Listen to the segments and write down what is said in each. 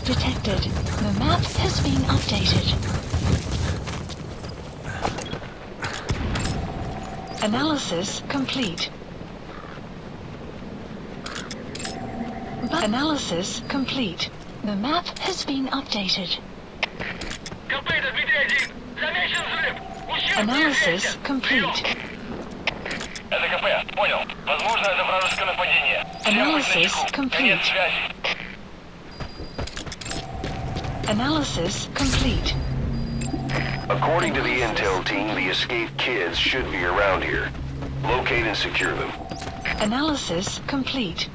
detected. The map has been updated. Analysis complete. Analysis complete. The map has been updated. Analysis complete. Это КП, понял. Возможно, это вражеское нападение. Analysis complete. Конец связи. Analysis complete. According to the intel team, the escaped kids should be around here. Locate and secure them. Analysis complete.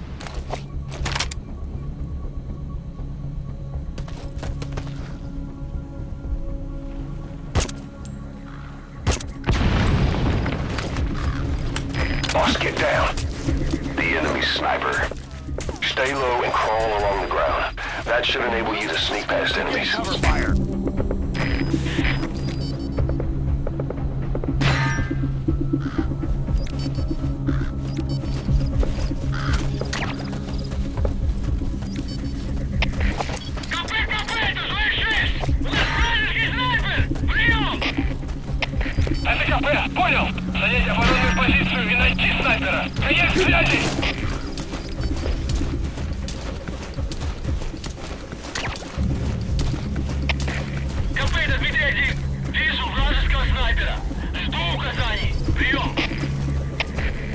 Boss, get down. The enemy sniper. Stay low and crawl along the ground. That should enable you to sneak past enemies. Cover fire. Это КП, понял. Занять оборонную позицию и найти снайпера. Конец связи. КП, это Дмитрий-1. Вижу вражеского снайпера. Жду указаний. Прием.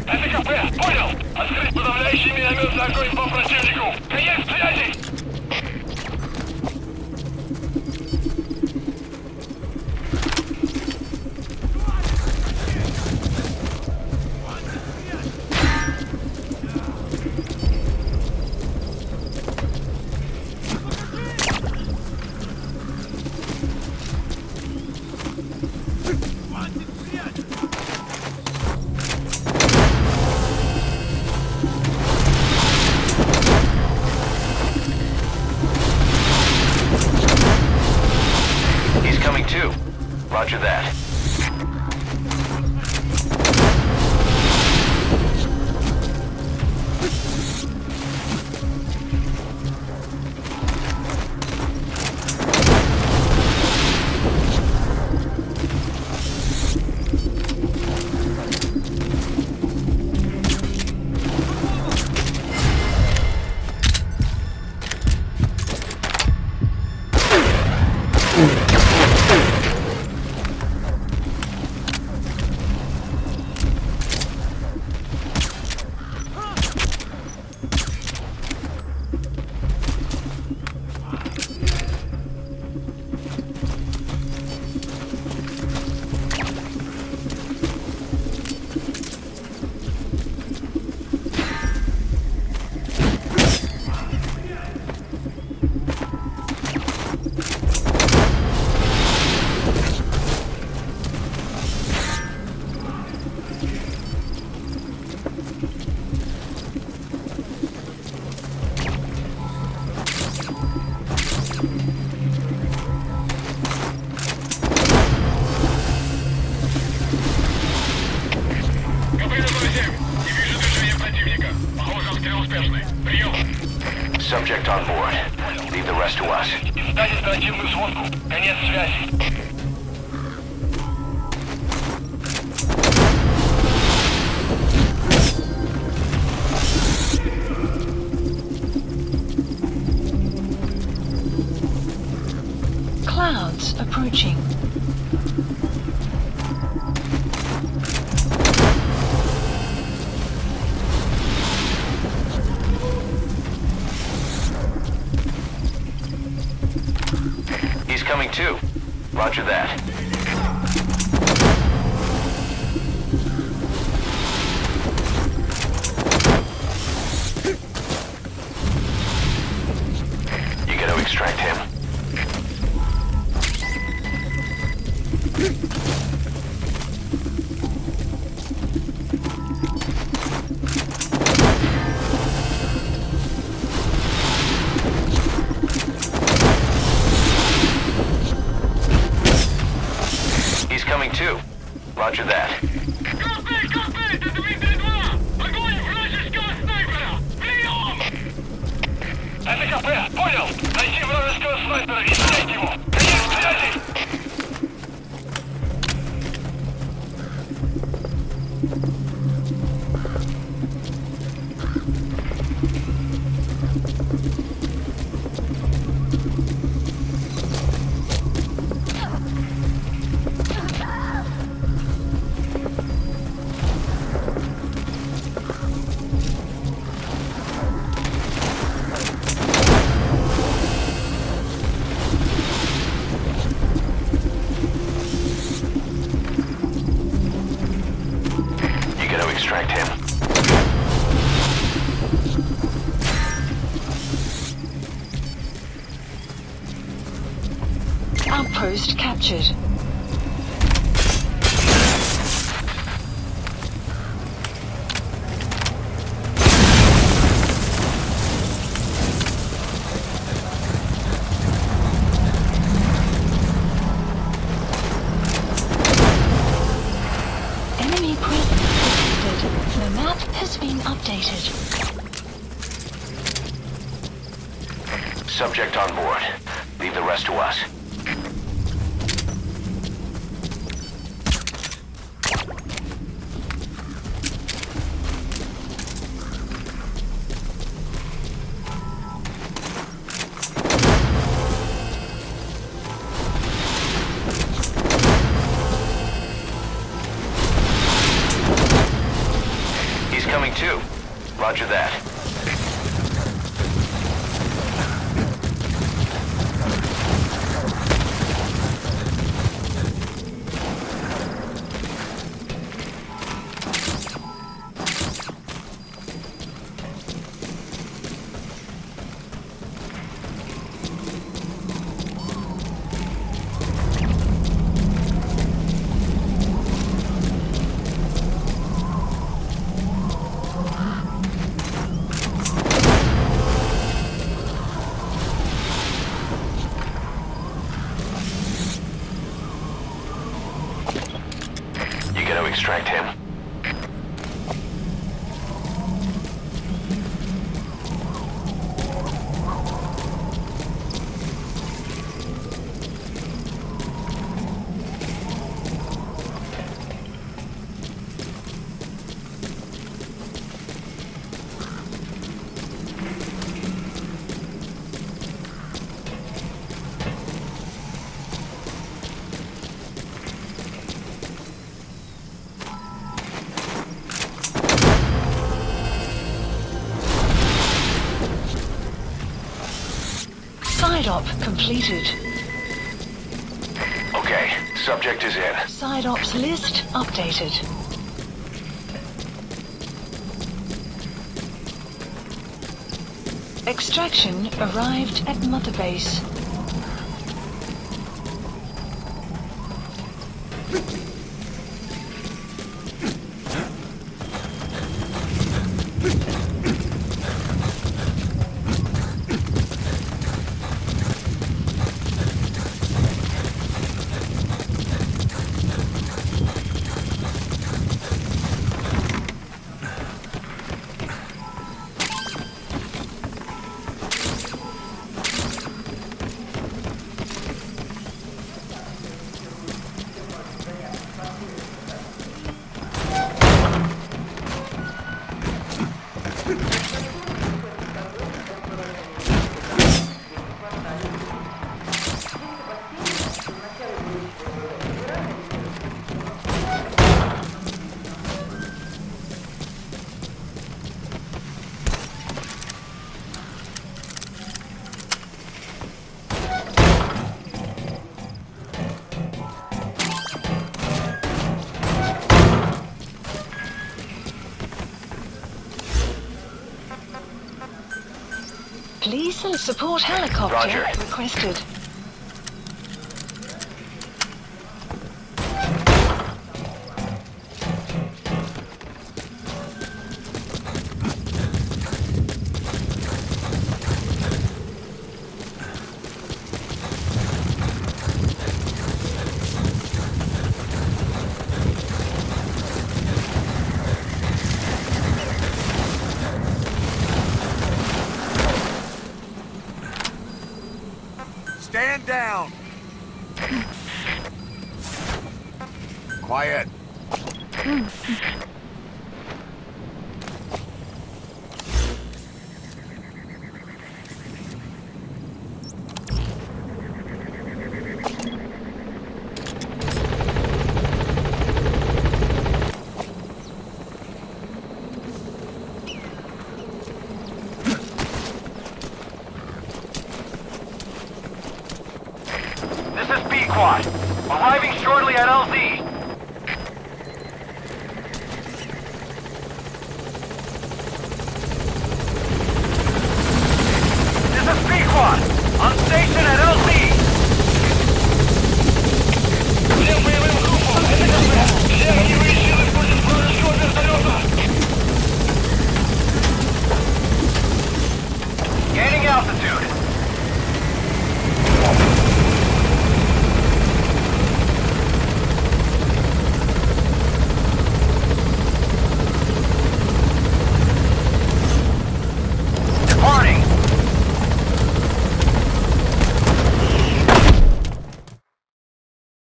Это КП, понял. Открыть подавляющий минометный огонь по противнику. Конец связи. He's coming too. Roger that. Subject on board. Leave the rest to us. Дать оперативную сводку. Конец связи. Clouds approaching. He's coming too. Roger that. You gotta extract him. outpost captured. Enemy presence detected. The map has been updated. Subject on board. Leave the rest to us. He's coming too. Roger that. You gotta extract him. Side op completed. Okay, subject is in. Side ops list updated. Extraction arrived at Mother Base. Police and support helicopter Roger. requested. Stand down! Quiet. This is B-Quad. Arriving shortly at LZ. This is B-Quad. On station at LZ.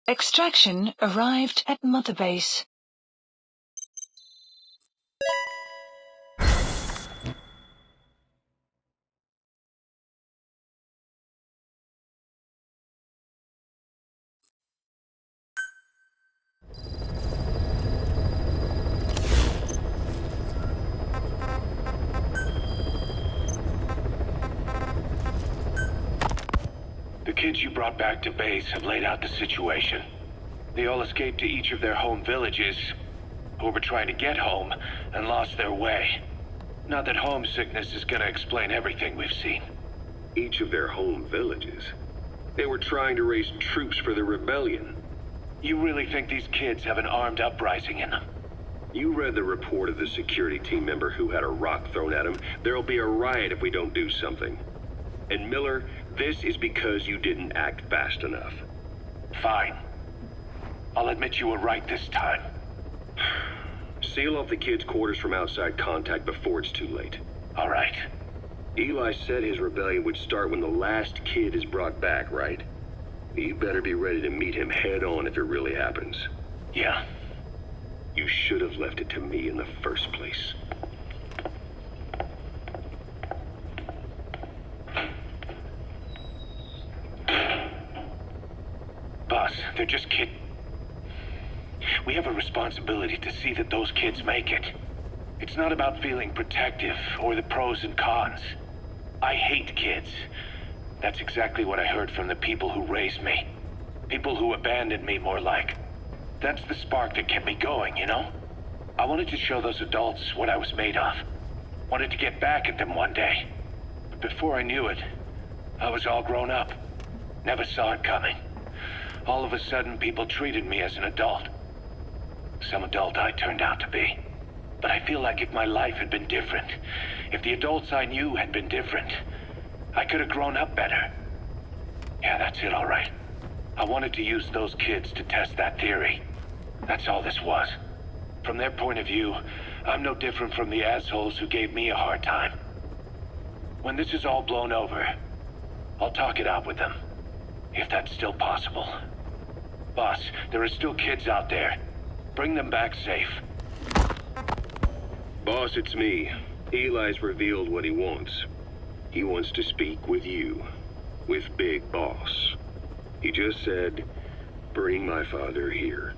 Extraction arrived at Mother Base. The kids you brought back to base have laid out the situation. They all escaped to each of their home villages, or were trying to get home, and lost their way. Not that homesickness is gonna explain everything we've seen. Each of their home villages. They were trying to raise troops for the rebellion. You really think these kids have an armed uprising in them? You read the report of the security team member who had a rock thrown at him. There'll be a riot if we don't do something. And Miller, this is because you didn't act fast enough. Fine. I'll admit you were right this time. Seal off the kids' quarters from outside contact before it's too late. All right. Eli said his rebellion would start when the last kid is brought back, right? You better be ready to meet him head on if it really happens. Yeah. You should have left it to me in the first place. Boss, they're just kids. We have a responsibility to see that those kids make it. It's not about feeling protective or the pros and cons. I hate kids. That's exactly what I heard from the people who raised me. People who abandoned me, more like. That's the spark that kept me going, you know? I wanted to show those adults what I was made of. Wanted to get back at them one day. But before I knew it, I was all grown up. Never saw it coming. All of a sudden, people treated me as an adult. Some adult I turned out to be. But I feel like if my life had been different, if the adults I knew had been different, I could have grown up better. Yeah, that's it, all right. I wanted to use those kids to test that theory. That's all this was. From their point of view, I'm no different from the assholes who gave me a hard time. When this is all blown over, I'll talk it out with them. If that's still possible. Boss, there are still kids out there. Bring them back safe. Boss, it's me. Eli's revealed what he wants. He wants to speak with you. With Big Boss. He just said, bring my father here.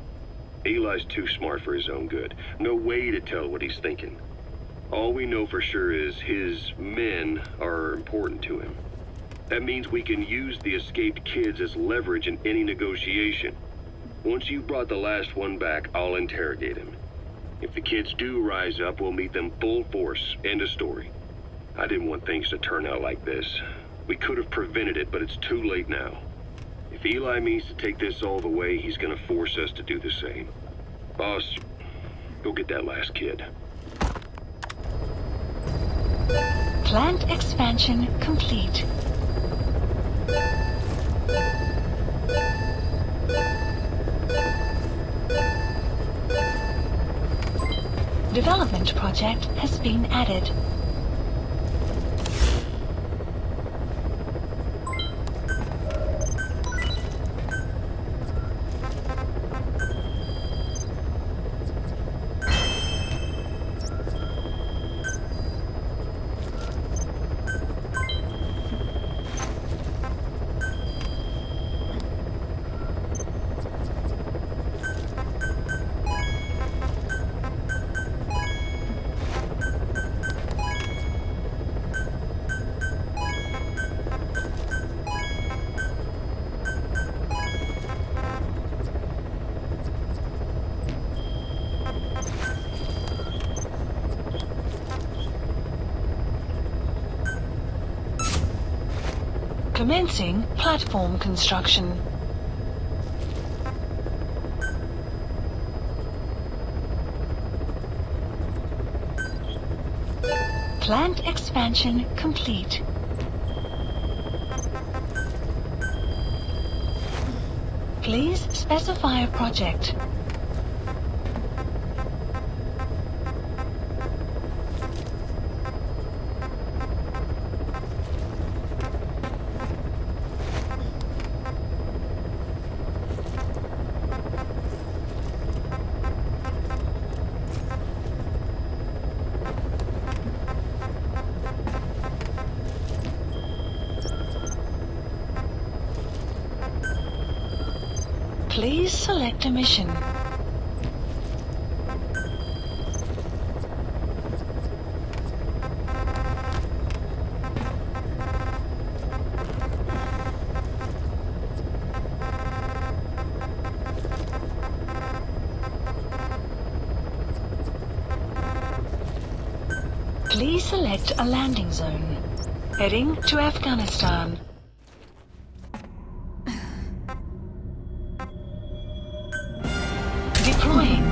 Eli's too smart for his own good. No way to tell what he's thinking. All we know for sure is his men are important to him. That means we can use the escaped kids as leverage in any negotiation. Once you've brought the last one back, I'll interrogate him. If the kids do rise up, we'll meet them full force. End of story. I didn't want things to turn out like this. We could have prevented it, but it's too late now. If Eli means to take this all the way, he's gonna force us to do the same. Boss, go get that last kid. Plant expansion complete. Development project has been added. Commencing platform construction. Plant expansion complete. Please specify a project. Please select a mission. Please select a landing zone. Heading to Afghanistan. Deploying.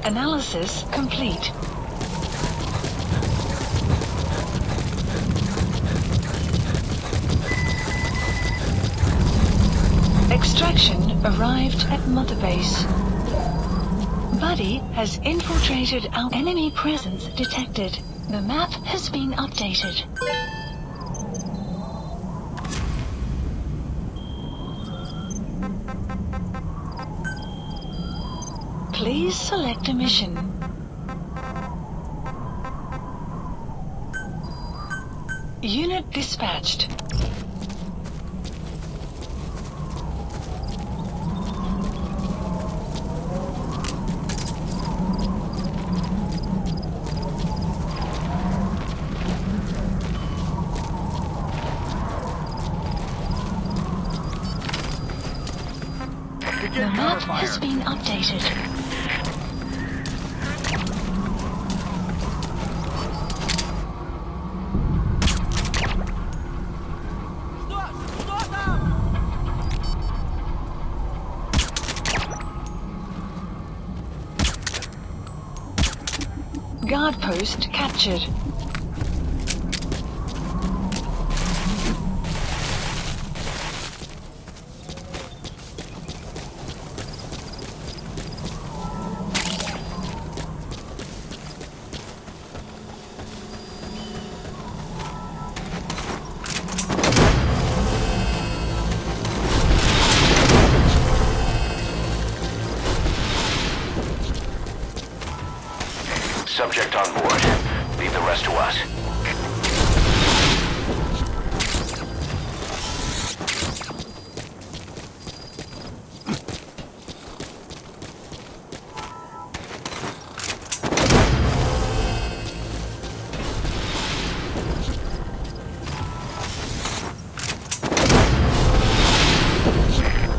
Analysis complete. Extraction arrived at Mother Base. Buddy has infiltrated our enemy presence detected. The map has been updated. Please select a mission. Unit dispatched. The map has been updated. Guard post captured. Subject on board. Leave the rest to us.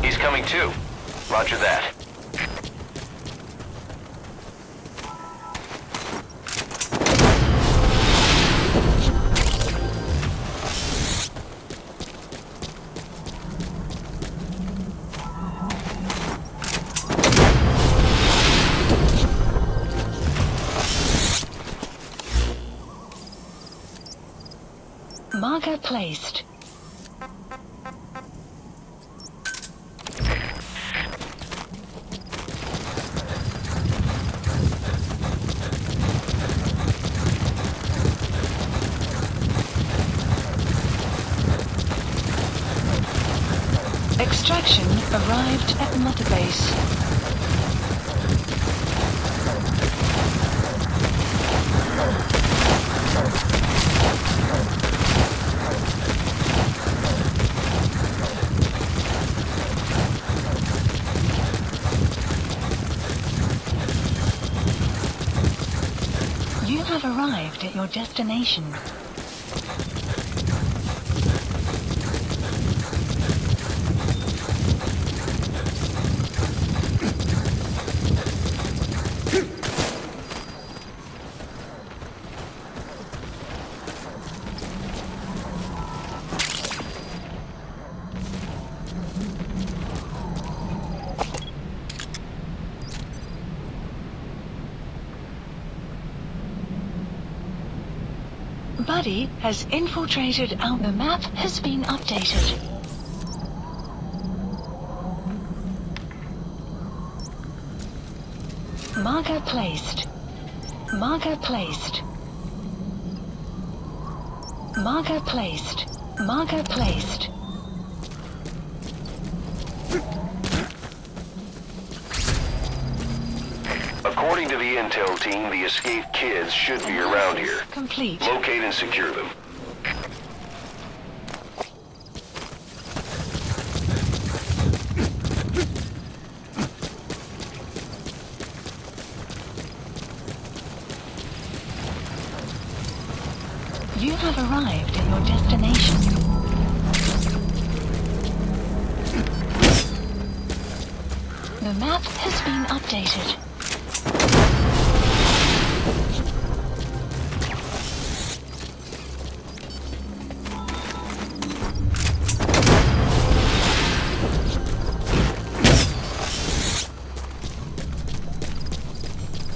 He's coming too. Roger that. Marker placed. Extraction arrived at Mother Base. You have arrived at your destination. Buddy has infiltrated our... The map has been updated. Marker placed. Marker placed. Marker placed. Marker placed. According to the intel team, the escaped kids should be around here. Complete. Locate and secure them. You have arrived at your destination. The map has been updated.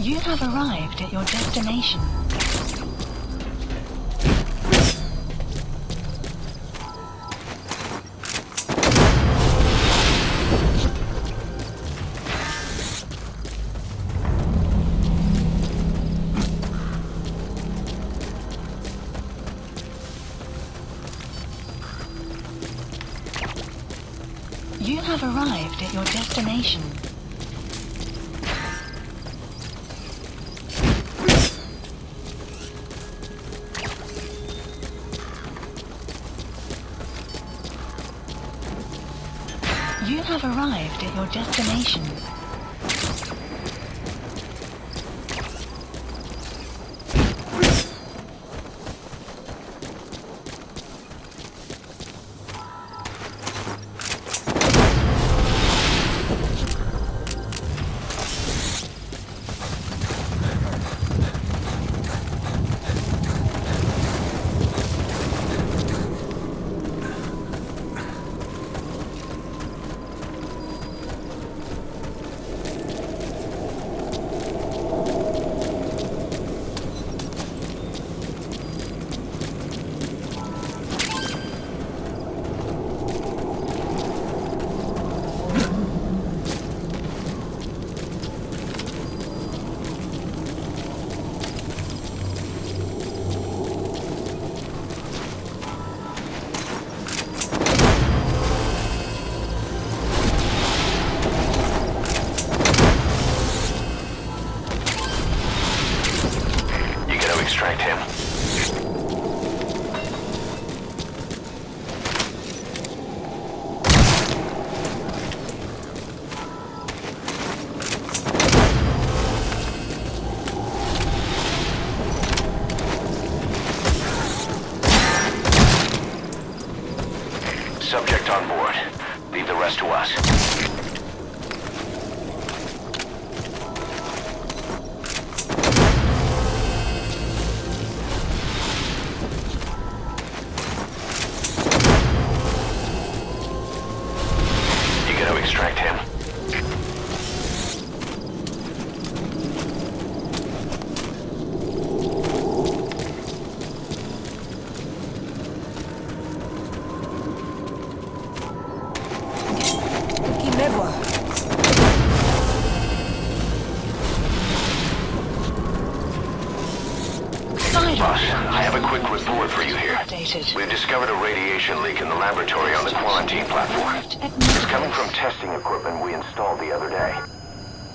You have arrived at your destination. You have arrived at your destination. You have arrived at your destination. Extract him. Subject on board. Leave the rest to us. Extract him. Boss, I have a quick report for you here. updated. We've discovered a radiation leak in the laboratory on the quarantine platform. It's coming from testing equipment we installed the other day.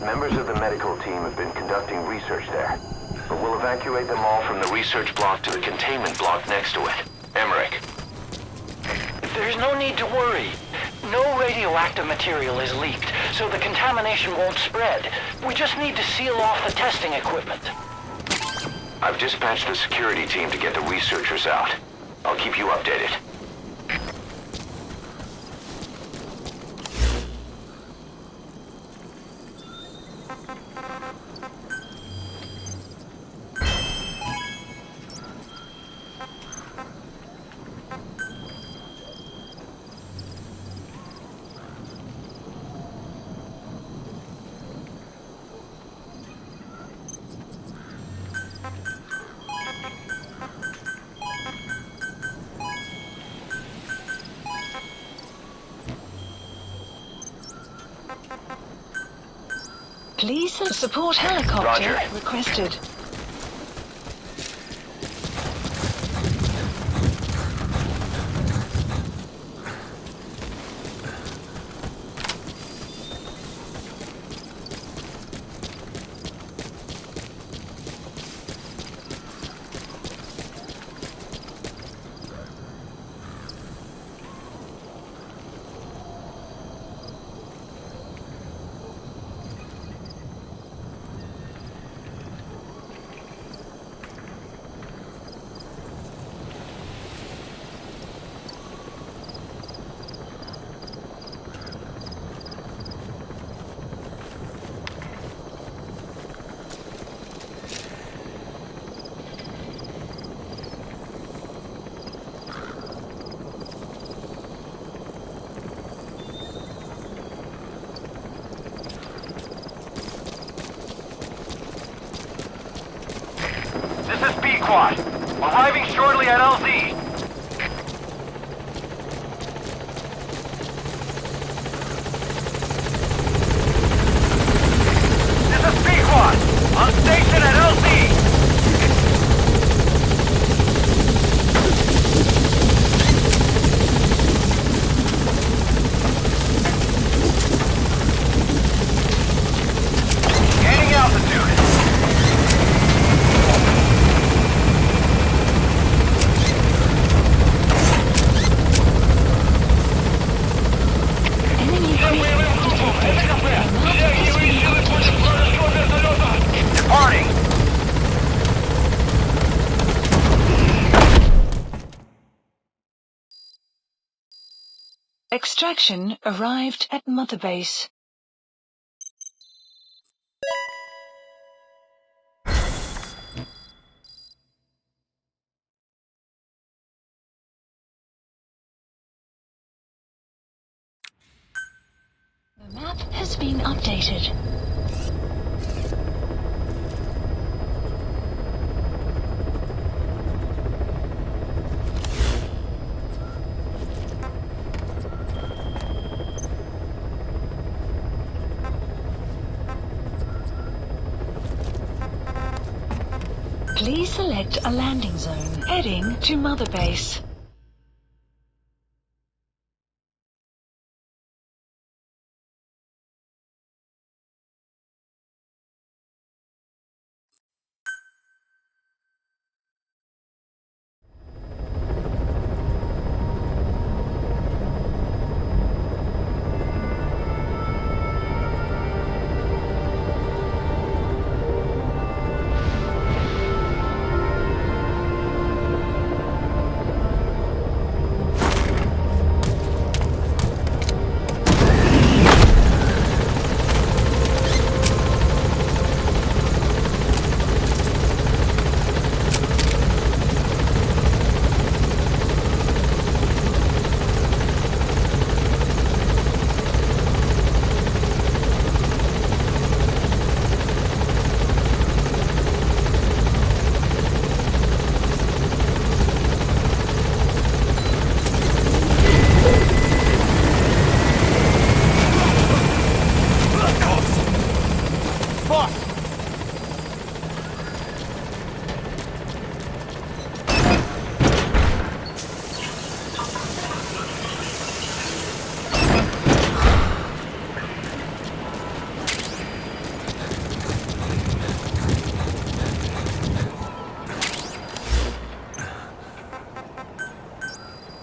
Members of the medical team have been conducting research there, but we'll evacuate them all from the research block to the containment block next to it. Emmerich. There's no need to worry. No radioactive material is leaked, so the contamination won't spread. We just need to seal off the testing equipment. I've dispatched the security team to get the researchers out. I'll keep you updated. Police and support helicopter Roger. requested. This is B-Quad. Arriving shortly at LZ. This is B-Quad. On station at LZ. Gaining altitude. Enemy Departing. extraction arrived at Mother Base. The map has been updated. Please select a landing zone heading to Mother Base.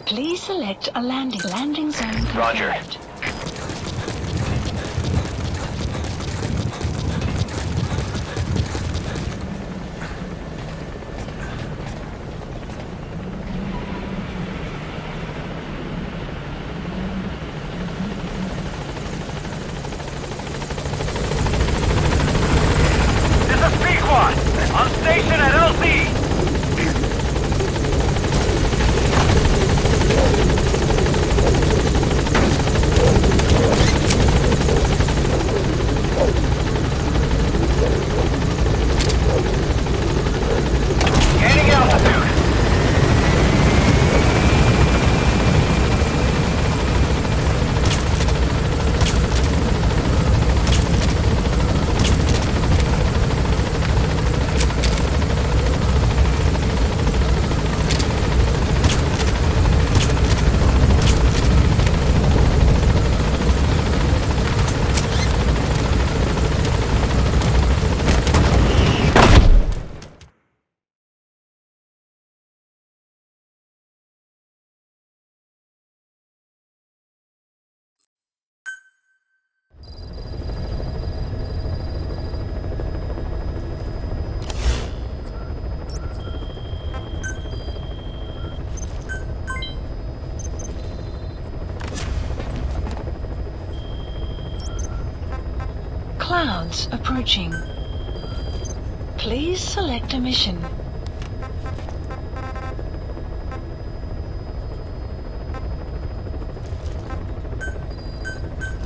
Please select a landing zone confirmed. Roger. This is Pequod! On station at LZ! Gaining altitude! Clouds approaching. Please select a mission.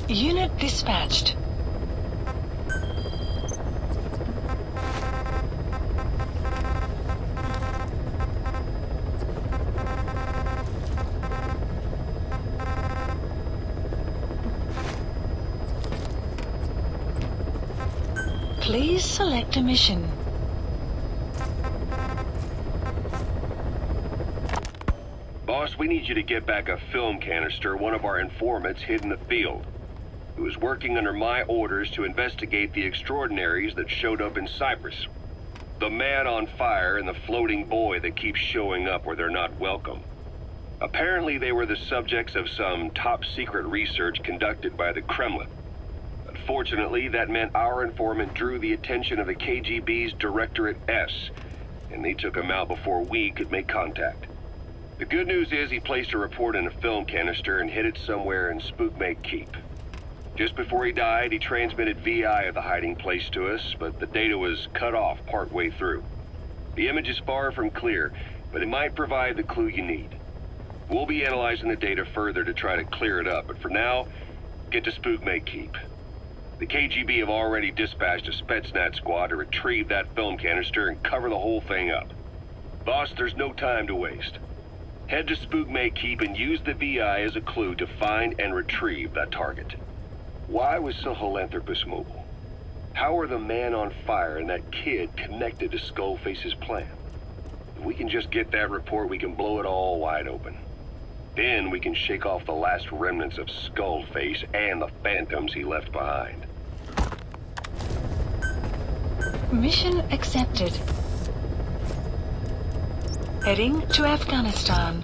Unit dispatched. Please select a mission. Boss, we need you to get back a film canister one of our informants hid in the field. He was working under my orders to investigate the extraordinaries that showed up in Cyprus. The man on fire and the floating boy that keeps showing up where they're not welcome. Apparently they were the subjects of some top-secret research conducted by the Kremlin. Unfortunately, that meant our informant drew the attention of the KGB's Directorate S, and they took him out before we could make contact. The good news is he placed a report in a film canister and hid it somewhere in Spookmate Keep. Just before he died, he transmitted VI of the hiding place to us, but the data was cut off partway through. The image is far from clear, but it might provide the clue you need. We'll be analyzing the data further to try to clear it up, but for now, get to Spookmate Keep. The KGB have already dispatched a Spetsnaz squad to retrieve that film canister and cover the whole thing up. Boss, there's no time to waste. Head to Spookmate Keep and use the VI as a clue to find and retrieve that target. Why was Sahelanthropus mobile? How are the man on fire and that kid connected to Skullface's plan? If we can just get that report, we can blow it all wide open. Then we can shake off the last remnants of Skullface and the phantoms he left behind. Mission accepted. Heading to Afghanistan.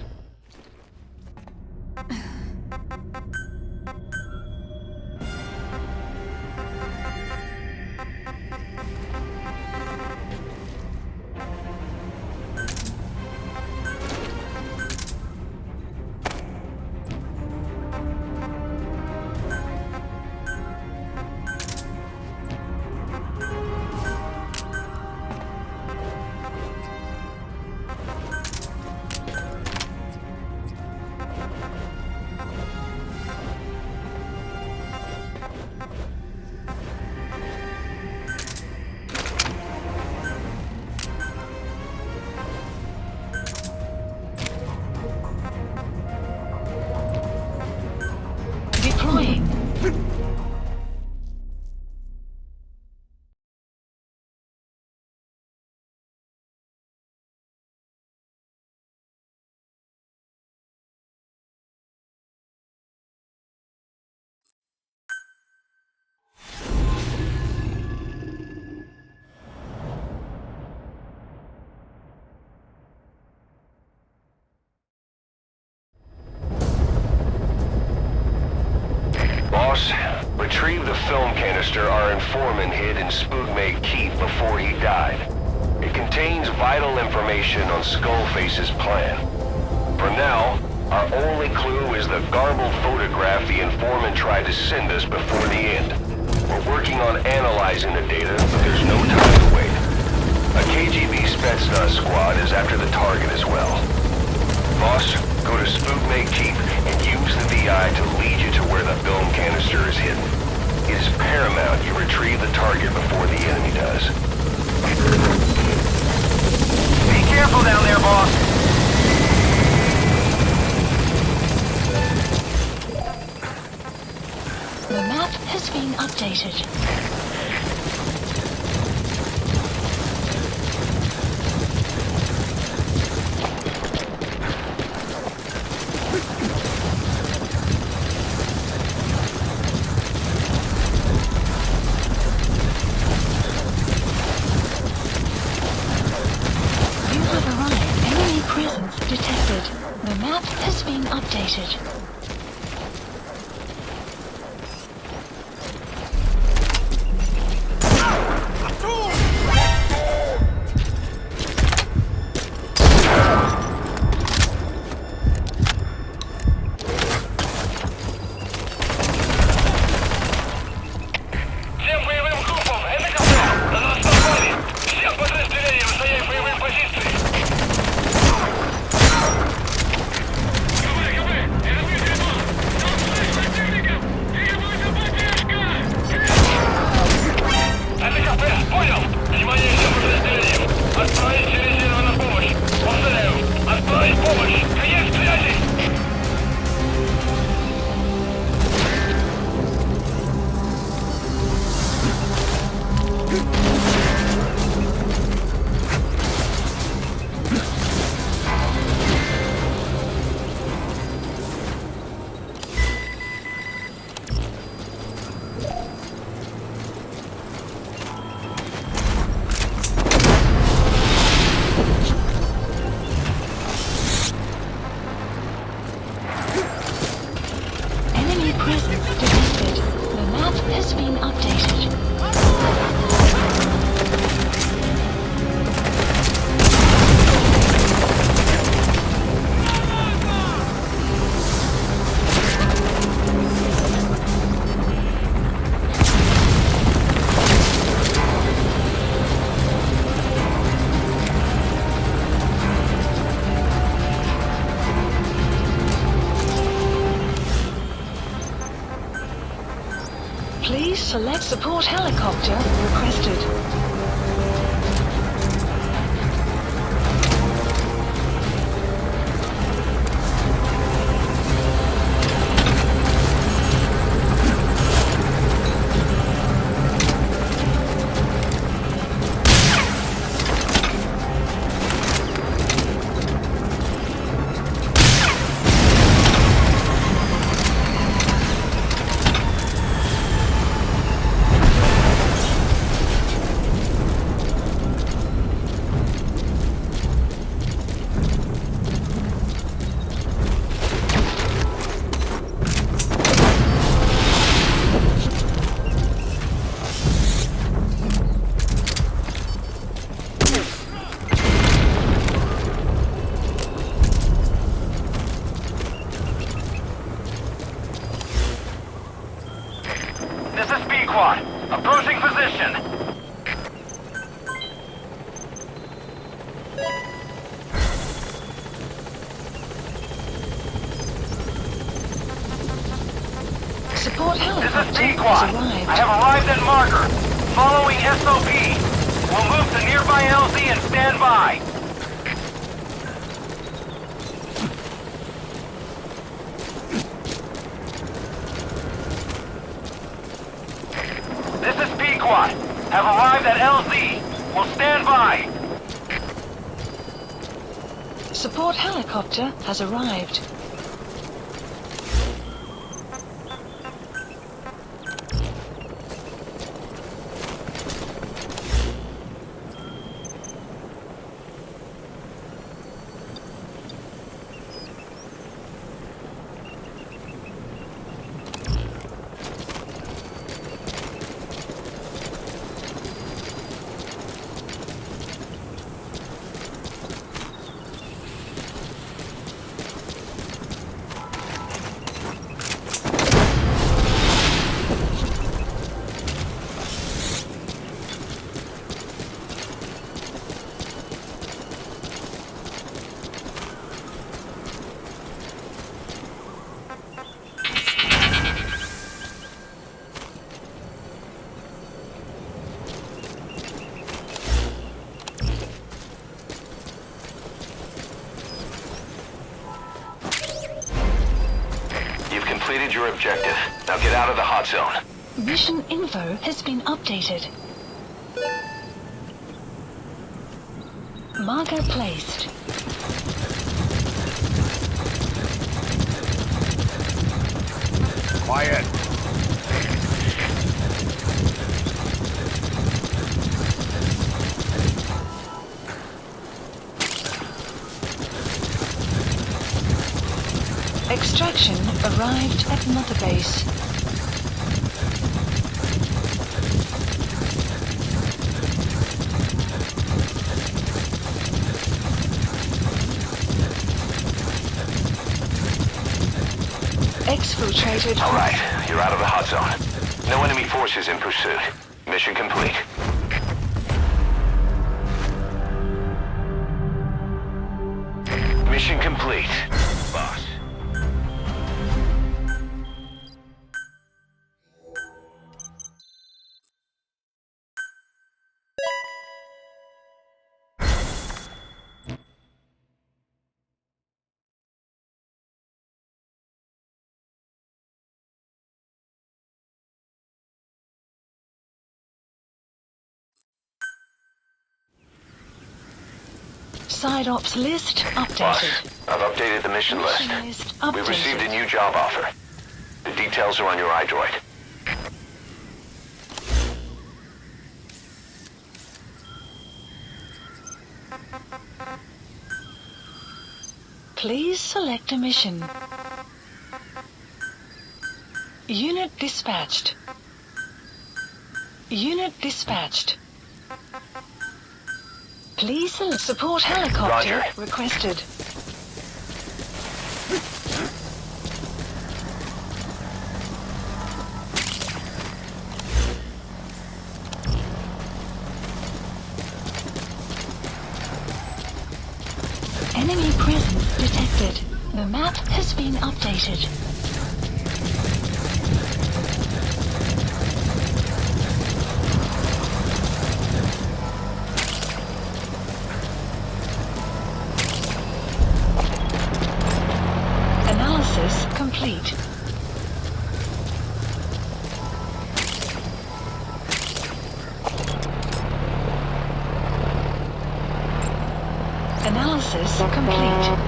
film canister our informant hid in Spookmate Keep before he died. It contains vital information on Skullface's plan. For now, our only clue is the garbled photograph the informant tried to send us before the end. We're working on analyzing the data, but there's no time to wait. A KGB Spetsnaz squad is after the target as well. Boss, go to Spookmate Keep and use the VI to lead you to where the film canister is hidden. It is paramount you retrieve the target before the enemy does. Be careful down there, boss. The map has been updated. You have arrived. Enemy presence detected. The map has been updated. Всем боевым группам! Это кафе! На нас напали! Всем подразделениям занять боевые позиции! КВ! Это вы, Дерьмо! Там слышь противников! Требуется поддержка! Это кафе! Понял! Внимание всем подразделениям! Отправить резервную помощь! Повторяю! Отправить помощь! Конец связи! Enemy presence detected. The map has been updated. Please select support helicopter requested. This is B-Quad. Approaching position. Support This is helicopter B-Quad. has arrived. I have arrived at marker. Following SOP. We'll move to nearby LZ and stand by. This is P-Quad. Have arrived at LZ. We'll stand by. Support helicopter has arrived. completed your objective. Now get out of the hot zone. Mission info has been updated. Marker placed. Quiet. Extraction arrived at Mother Base. Exfiltrated. All right, you're out of the hot zone. No enemy forces in pursuit. Mission complete. Mission complete, boss. Side ops list Boss, updated. I've updated the mission list. Mission list We received a updated. new job offer. The details are on your iDroid. Please select a mission. Unit dispatched. Unit dispatched. Please select support helicopter Roger. requested. Enemy presence detected. The map has been updated. Analysis complete. Analysis complete.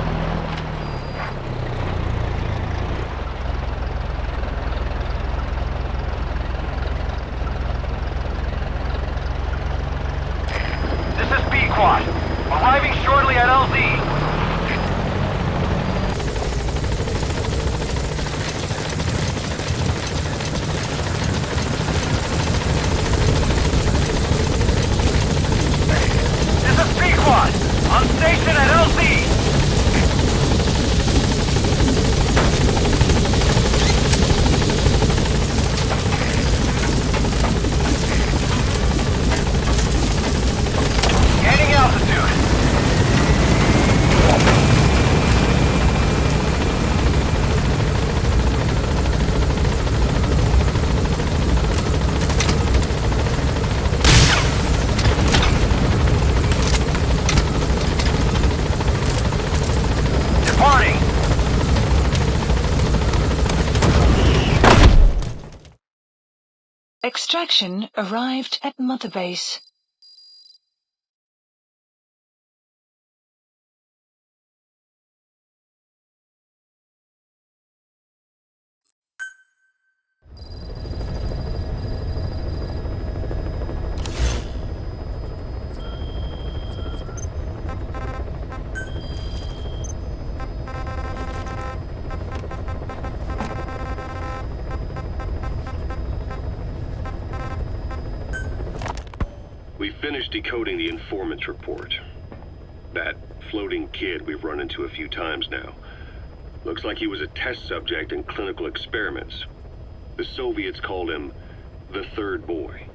This is B-Quad. Arriving shortly at LZ. This is B-Quad. On station at LZ. Gaining altitude. Departing. Extraction arrived at Mother Base. We finished decoding the informant's report. That floating kid we've run into a few times now. Looks like he was a test subject in clinical experiments. The Soviets called him the Third Boy.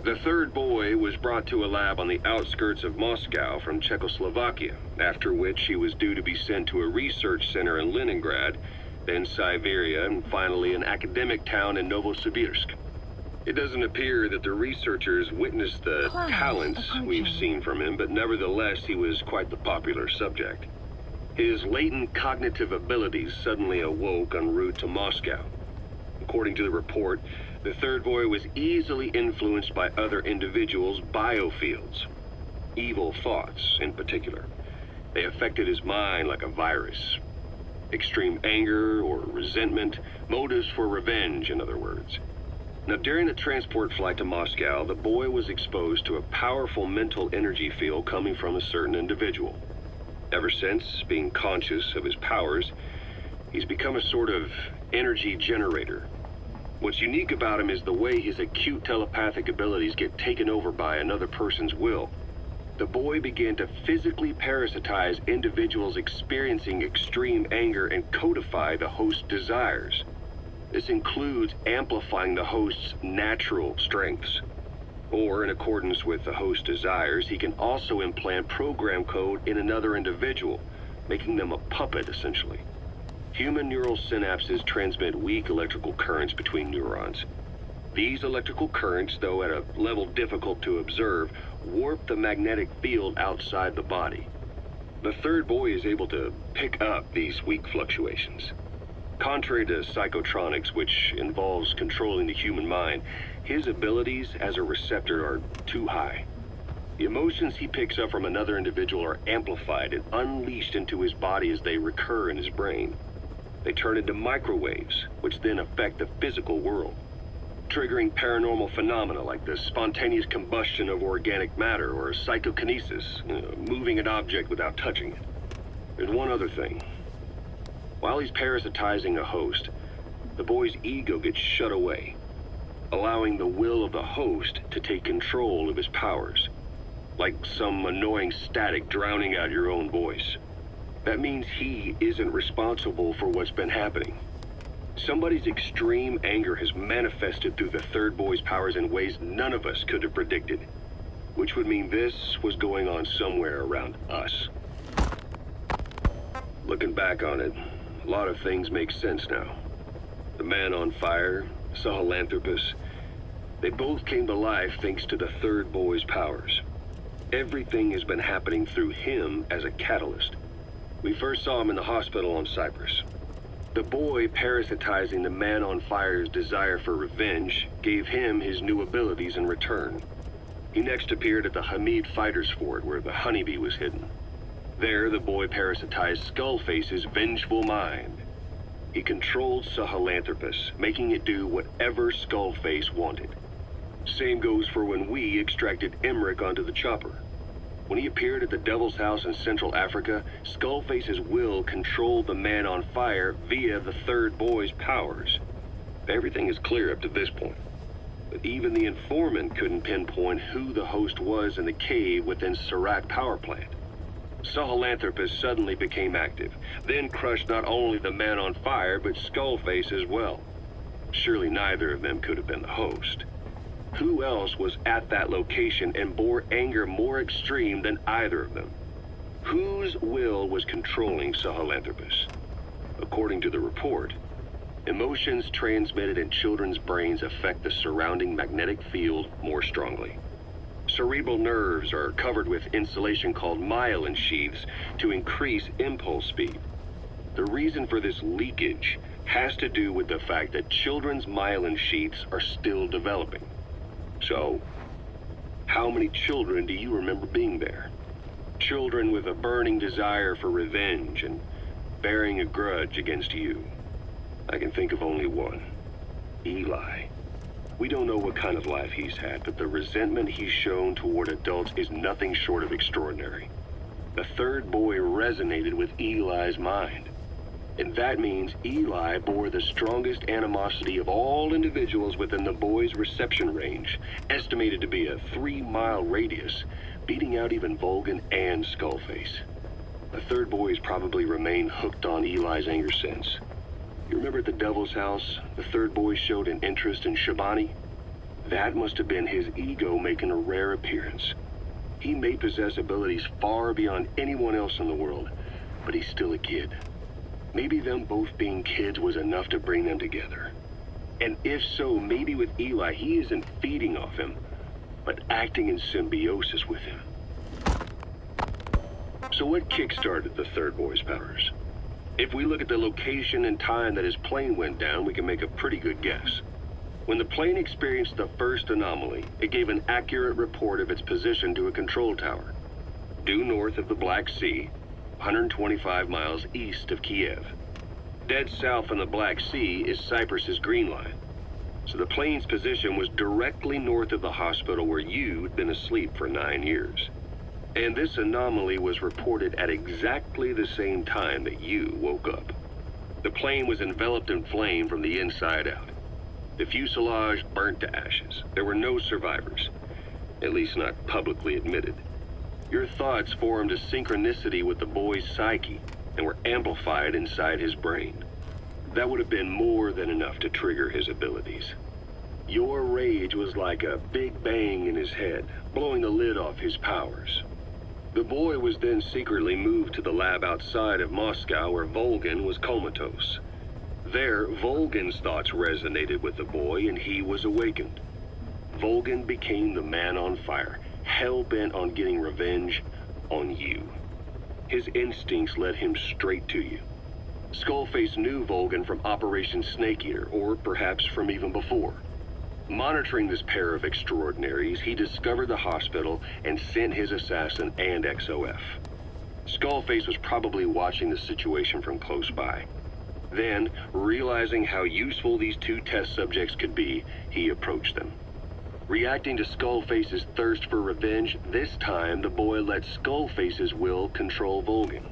The Third Boy was brought to a lab on the outskirts of Moscow from Czechoslovakia, after which he was due to be sent to a research center in Leningrad, then Siberia, and finally an academic town in Novosibirsk. It doesn't appear that the researchers witnessed the Clouds talents we've approaching. seen from him, but nevertheless he was quite the popular subject. His latent cognitive abilities suddenly awoke en route to Moscow. According to the report, the third boy was easily influenced by other individuals' biofields. Evil thoughts, in particular. They affected his mind like a virus. Extreme anger or resentment, motives for revenge, in other words. Now, during the transport flight to Moscow, the boy was exposed to a powerful mental energy field coming from a certain individual. Ever since, being conscious of his powers, he's become a sort of energy generator. What's unique about him is the way his acute telepathic abilities get taken over by another person's will. The boy began to physically parasitize individuals experiencing extreme anger and codify the host's desires. This includes amplifying the host's natural strengths. Or, in accordance with the host's desires, he can also implant program code in another individual, making them a puppet, essentially. Human neural synapses transmit weak electrical currents between neurons. These electrical currents, though at a level difficult to observe, warp the magnetic field outside the body. The third boy is able to pick up these weak fluctuations. Contrary to psychotronics, which involves controlling the human mind, his abilities as a receptor are too high. The emotions he picks up from another individual are amplified and unleashed into his body as they recur in his brain. They turn into microwaves, which then affect the physical world, triggering paranormal phenomena like the spontaneous combustion of organic matter or psychokinesis, moving an object without touching it. There's one other thing. While he's parasitizing a host, the boy's ego gets shut away, allowing the will of the host to take control of his powers, like some annoying static drowning out your own voice. That means he isn't responsible for what's been happening. Somebody's extreme anger has manifested through the third boy's powers in ways none of us could have predicted, which would mean this was going on somewhere around us. Looking back on it, a lot of things make sense now. The man on fire, Sahelanthropus, they both came to life thanks to the third boy's powers. Everything has been happening through him as a catalyst. We first saw him in the hospital on Cyprus. The boy parasitizing the man on fire's desire for revenge gave him his new abilities in return. He next appeared at the Hamid Fighters Fort where the honeybee was hidden. There, the boy parasitized Skullface's vengeful mind. He controlled Sahelanthropus, making it do whatever Skullface wanted. Same goes for when we extracted Emmerich onto the chopper. When he appeared at the Devil's House in Central Africa, Skullface's will controlled the man on fire via the third boy's powers. Everything is clear up to this point. But even the informant couldn't pinpoint who the host was in the cave within Serac power plant. Sahelanthropus suddenly became active, then crushed not only the man on fire, but Skullface as well. Surely neither of them could have been the host. Who else was at that location and bore anger more extreme than either of them? Whose will was controlling Sahelanthropus? According to the report, emotions transmitted in children's brains affect the surrounding magnetic field more strongly. Cerebral nerves are covered with insulation called myelin sheaths to increase impulse speed. The reason for this leakage has to do with the fact that children's myelin sheaths are still developing. So, how many children do you remember being there? Children with a burning desire for revenge and bearing a grudge against you. I can think of only one. Eli. We don't know what kind of life he's had, but the resentment he's shown toward adults is nothing short of extraordinary. The third boy resonated with Eli's mind. And that means Eli bore the strongest animosity of all individuals within the boy's reception range, estimated to be a 3-mile radius, beating out even Volgan and Skullface. The third boy has probably remained hooked on Eli's anger since. You remember at the Devil's House, the third boy showed an interest in Shabani? That must have been his ego making a rare appearance. He may possess abilities far beyond anyone else in the world, but he's still a kid. Maybe them both being kids was enough to bring them together. And if so, maybe with Eli, he isn't feeding off him, but acting in symbiosis with him. So what kick-started the third boy's powers? If we look at the location and time that his plane went down, we can make a pretty good guess. When the plane experienced the first anomaly, it gave an accurate report of its position to a control tower, due north of the Black Sea, 125 miles east of Kiev. Dead south on the Black Sea is Cyprus's Green Line. So the plane's position was directly north of the hospital where you'd been asleep for 9 years. And this anomaly was reported at exactly the same time that you woke up. The plane was enveloped in flame from the inside out. The fuselage burnt to ashes. There were no survivors, at least not publicly admitted. Your thoughts formed a synchronicity with the boy's psyche and were amplified inside his brain. That would have been more than enough to trigger his abilities. Your rage was like a big bang in his head, blowing the lid off his powers. The boy was then secretly moved to the lab outside of Moscow where Volgin was comatose. There, Volgin's thoughts resonated with the boy and he was awakened. Volgin became the man on fire, hell-bent on getting revenge on you. His instincts led him straight to you. Skullface knew Volgin from Operation Snake Eater, or perhaps from even before. Monitoring this pair of extraordinaries, he discovered the hospital and sent his assassin and XOF. Skullface was probably watching the situation from close by. Then, realizing how useful these two test subjects could be, he approached them. Reacting to Skullface's thirst for revenge, this time the boy let Skullface's will control Volgin.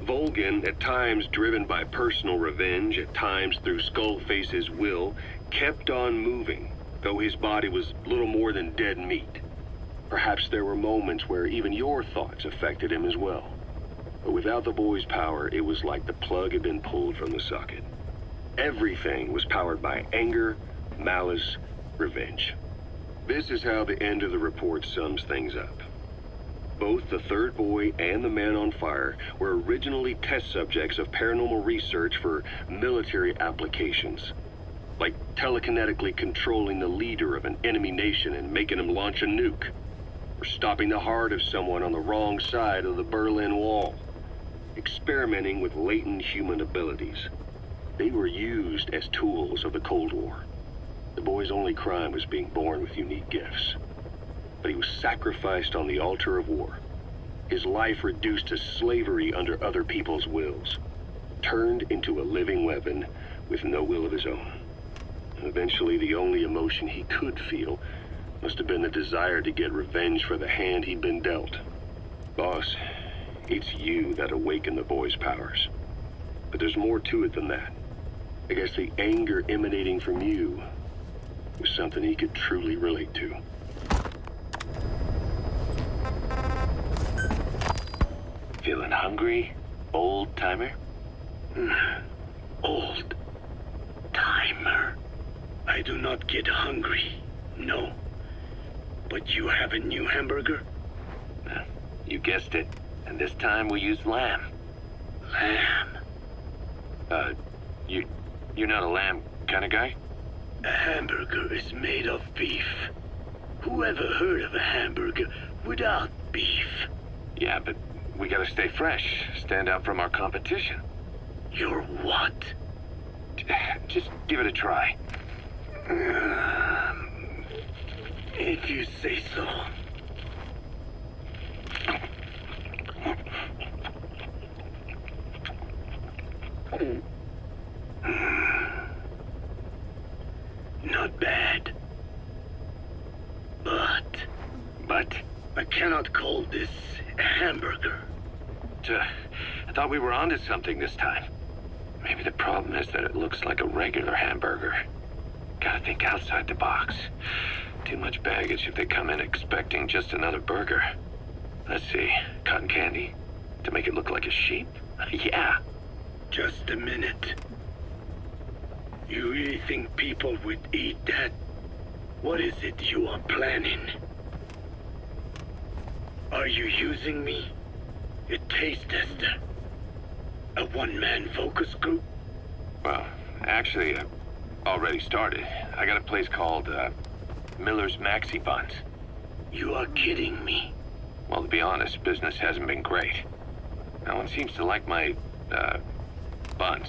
Volgin, at times driven by personal revenge, at times through Skullface's will, kept on moving, though his body was little more than dead meat. Perhaps there were moments where even your thoughts affected him as well. But without the boy's power, it was like the plug had been pulled from the socket. Everything was powered by anger, malice, revenge. This is how the end of the report sums things up. Both the third boy and the man on fire were originally test subjects of paranormal research for military applications, like telekinetically controlling the leader of an enemy nation and making him launch a nuke, or stopping the heart of someone on the wrong side of the Berlin Wall, experimenting with latent human abilities. They were used as tools of the Cold War. The boy's only crime was being born with unique gifts. But he was sacrificed on the altar of war. His life reduced to slavery under other people's wills. Turned into a living weapon with no will of his own. Eventually, the only emotion he could feel must have been the desire to get revenge for the hand he'd been dealt. Boss, it's you that awakened the boy's powers. But there's more to it than that. I guess the anger emanating from you was something he could truly relate to. Feeling hungry, old-timer? Old-timer. I do not get hungry, no. But you have a new hamburger? You guessed it. And this time we used lamb. Lamb? You're not a lamb kind of guy? A hamburger is made of beef. Who ever heard of a hamburger without beef? Yeah, but we gotta stay fresh, stand out from our competition. You're what? Just give it a try. If you say so. Not bad. But I cannot call this a hamburger. I thought we were onto something this time. Maybe the problem is that it looks like a regular hamburger. Gotta think outside the box. Too much baggage if they come in expecting just another burger. Let's see, cotton candy? To make it look like a sheep? Yeah. Just a minute. You really think people would eat that? What is it you are planning? Are you using me? A taste tester? A one-man focus group? Well, actually, I already started. I got a place called, Miller's Maxi Buns. You are kidding me. Well, to be honest, business hasn't been great. No one seems to like my, buns.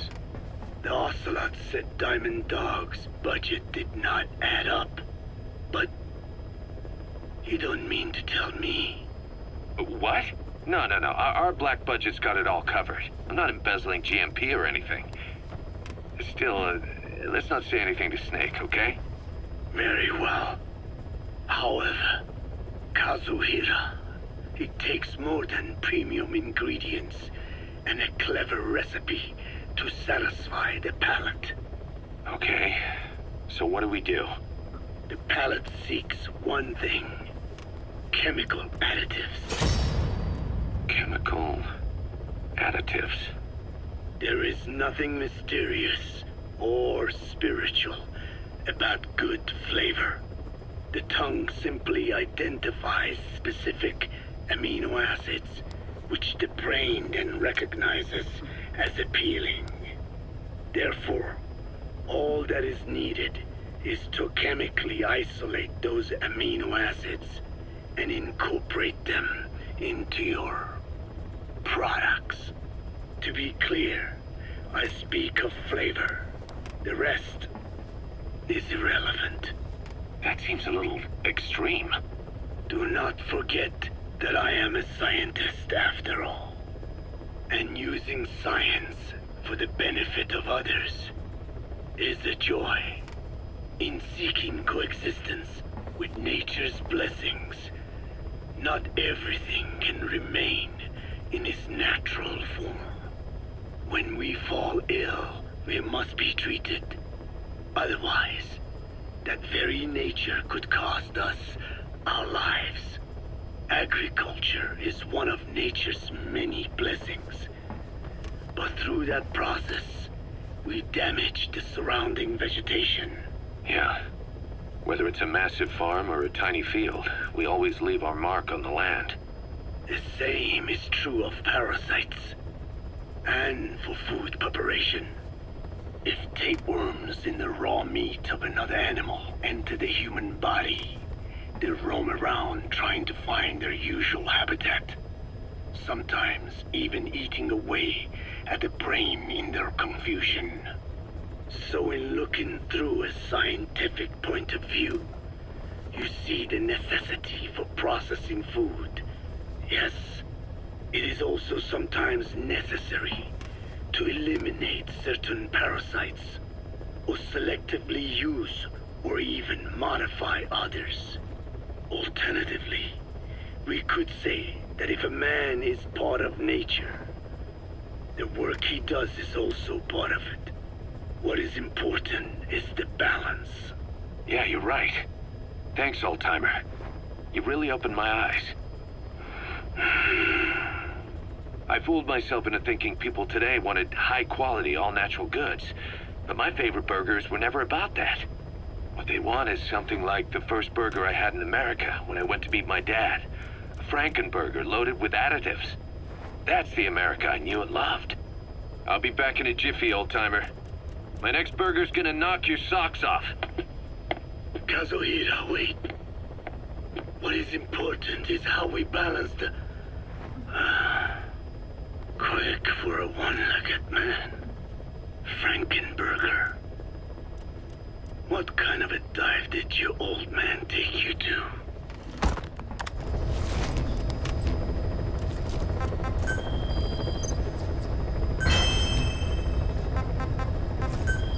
The Ocelot said Diamond Dog's budget did not add up. But you don't mean to tell me. What? No. Our black budget's got it all covered. I'm not embezzling GMP or anything. Still, let's not say anything to Snake, okay? Very well. However, Kazuhira, it takes more than premium ingredients and a clever recipe to satisfy the palate. Okay, so what do we do? The palate seeks one thing: chemical additives. Chemical additives. There is nothing mysterious or spiritual about good flavor. The tongue simply identifies specific amino acids, which the brain then recognizes as appealing. Therefore, all that is needed is to chemically isolate those amino acids and incorporate them into your products. To be clear, I speak of flavor. The rest is irrelevant. That seems a little extreme. Do not forget that I am a scientist after all. And using science for the benefit of others is a joy. In seeking coexistence with nature's blessings, not everything can remain in its natural form. When we fall ill, we must be treated. Otherwise, that very nature could cost us our lives. Agriculture is one of nature's many blessings. But through that process, we damage the surrounding vegetation. Yeah. Whether it's a massive farm or a tiny field, we always leave our mark on the land. The same is true of parasites. And for food preparation. If tapeworms in the raw meat of another animal enter the human body, they roam around trying to find their usual habitat. Sometimes even eating away at the brain in their confusion. So in looking through a scientific point of view, you see the necessity for processing food. Yes, it is also sometimes necessary to eliminate certain parasites, or selectively use or even modify others. Alternatively, we could say that if a man is part of nature, the work he does is also part of it. What is important is the balance. Yeah, you're right. Thanks, old-timer. You really opened my eyes. I fooled myself into thinking people today wanted high-quality, all-natural goods. But my favorite burgers were never about that. What they want is something like the first burger I had in America when I went to meet my dad. A Frankenburger loaded with additives. That's the America I knew and loved. I'll be back in a jiffy, old-timer. My next burger's gonna knock your socks off. Kazuhira, wait. What is important is how we balance the... quick for a one-legged man. Frankenburger. What kind of a dive did your old man take you to?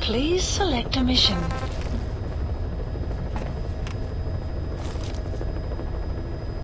Please select a mission.